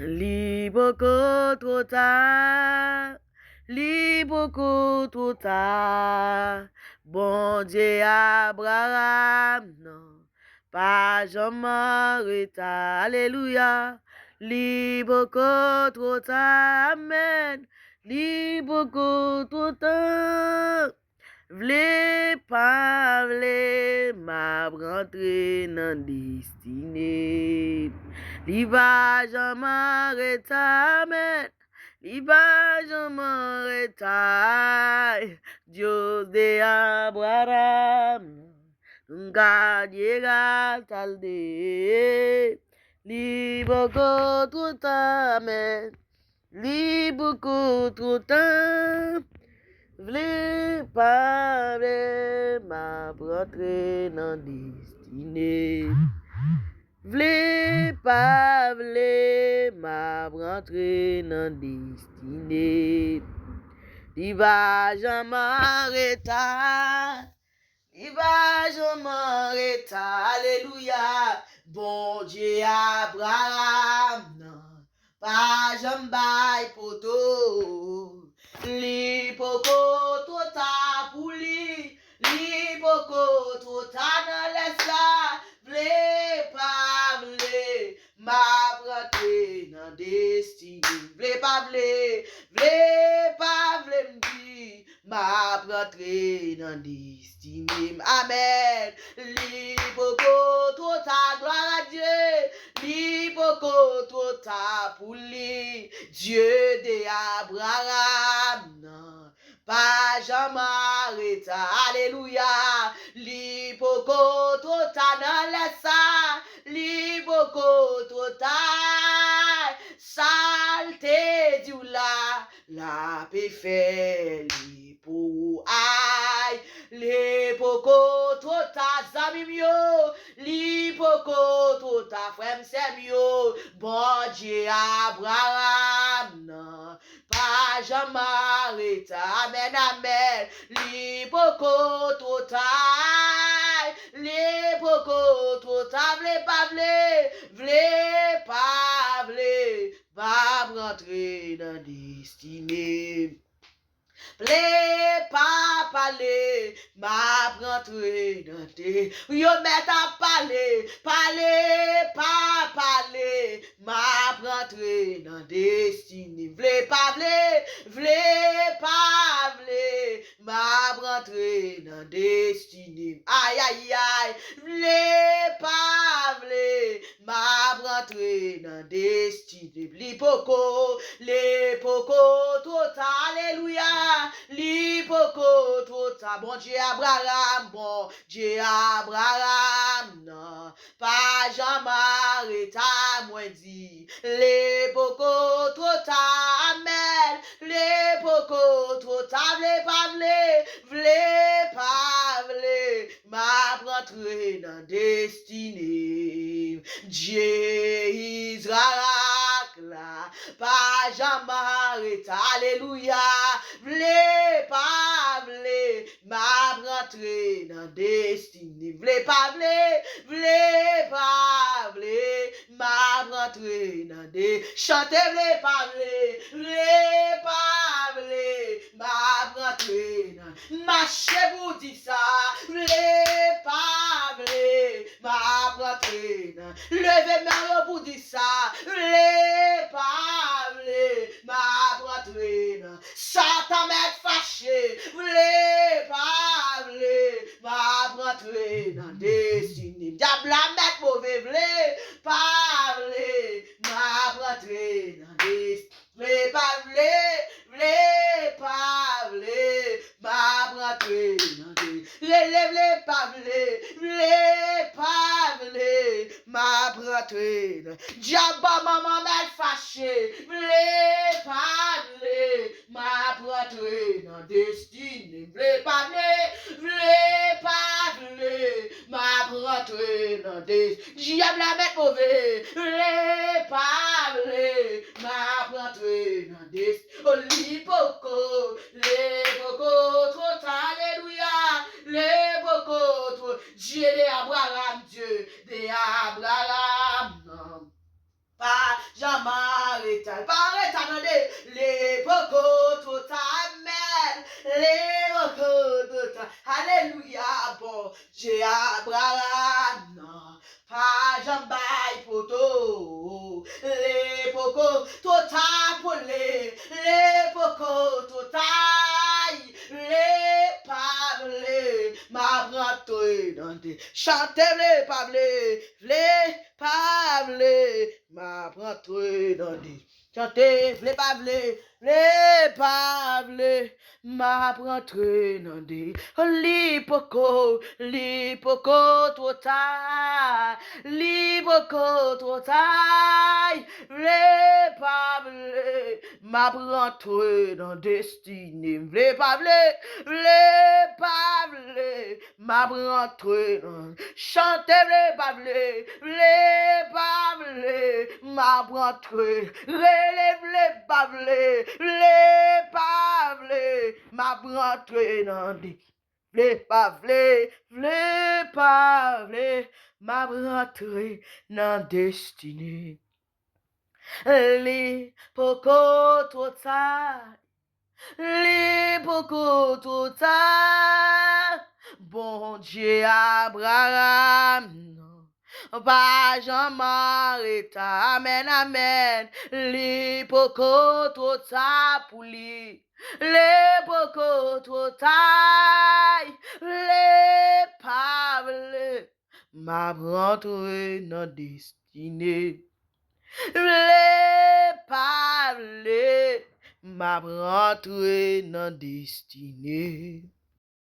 Li beaucoup trop tard, li beaucoup trop tard. Bon Dieu Abraham, non, pas jamais retard. Alléluia. Li beaucoup trop tard, amen. Li beaucoup trop tard. Vle pa vle, ma rentre nan destine. Li va jaman reta men, li va jaman reta. Dios de Abraham, nunca llega tarde. Li beaucoup trop tard, men, li beaucoup trop tard. Vle pa vle, ma rentre nan destine. Vle pa vle, ma rentre nan destine. Li va jaman reta, li va jaman reta, alléluia. Bon Dieu Abraham, nan, pa jam bay poto. Li poko tota pou li poko tota nan lesa, vle pa vle, ma prate nan destine. Vle pa vle mdi, ma prate nan destine. Amen. Li poko tota, gloire à Dieu, li poko tota pou li, Dieu de Abraham, non, pas jamais reta, alléluia. Li poko tota nan lesa, li poko tota, salte di ou la pe fe li pou ay. Li poko tota zami myo, li poko tota frem sem yo, bon Dieu Abraham, non, pas jamais reta, amen, amen. Li poko tota, li poko tota, vle pa vle, va rentre dans destine. Vle pa pale, ma rentre dans te. Yo met a pale, pa pale, ma rentre dans destine. Vle pa vle, ma rentre dans destine. Aïe aïe aïe, vle pa vle, ma rentre dans destine. Li poko tota, alléluia. Li poko tota, bon Dieu Abraham, bon Dieu Abraham, non, pas jamais reta, moi dit. Li poko tota, amen. Li poko tota, vle pa vle, ma rentre dans destine. Dieu Israël, pas jamais reta, alléluia. Vle pa vle, ma rentre dans destine. Vle pa vle ma rentre dans destine. Chante vle pa vle, ma rentre dans. Marchez-vous dit ça, vle pa vle, ma rentre dans. Levez-moi pour dire ça, vle pa vle, ma rentre dans. Satan m'est fâché, vle pa vle, ma rentre dans destine. Diable m'est mauvais, vle pa vle, ma rentre dans destine. Vle pa vle pa vle, ma rentre dans destine. Vle pa vle, ma rentre dans. Diable maman m'est fâché, vle pa vle, ma rentre dans destine. Vle pa vle, ma rentre dans destine. Diable m'est mauvais, vle pa vle, ma rentre dans destine. Oh li poko trop, alléluia. Le poko trop, Dieu de Abraham, Dieu de Abraham, non, pas jamais poko, tout tapolé, les poko, tout taille, les pavlé, ma brantouille dans des chantez les pavlé, ma brantouille dans des chantez les pavlé, ma brantouille dans des lipoko, tout taille, lipoko, tout taille, les pavlé, ma brantouille dans destinée, les pavlé, ma brantouille, chantez les pavlé, ma brantouille, relève les pavlé, ma brantouille dans les pavlé, ma brantouille dans destinée. Les poko tout ça, les poko tout ça, bon Dieu Abraham, pas jamais amen, amen, les poko tout ça pour lui. Les poko tout ça, les pavles, ma rentrée dans destinée. Les pavles, ma rentrée dans destinée.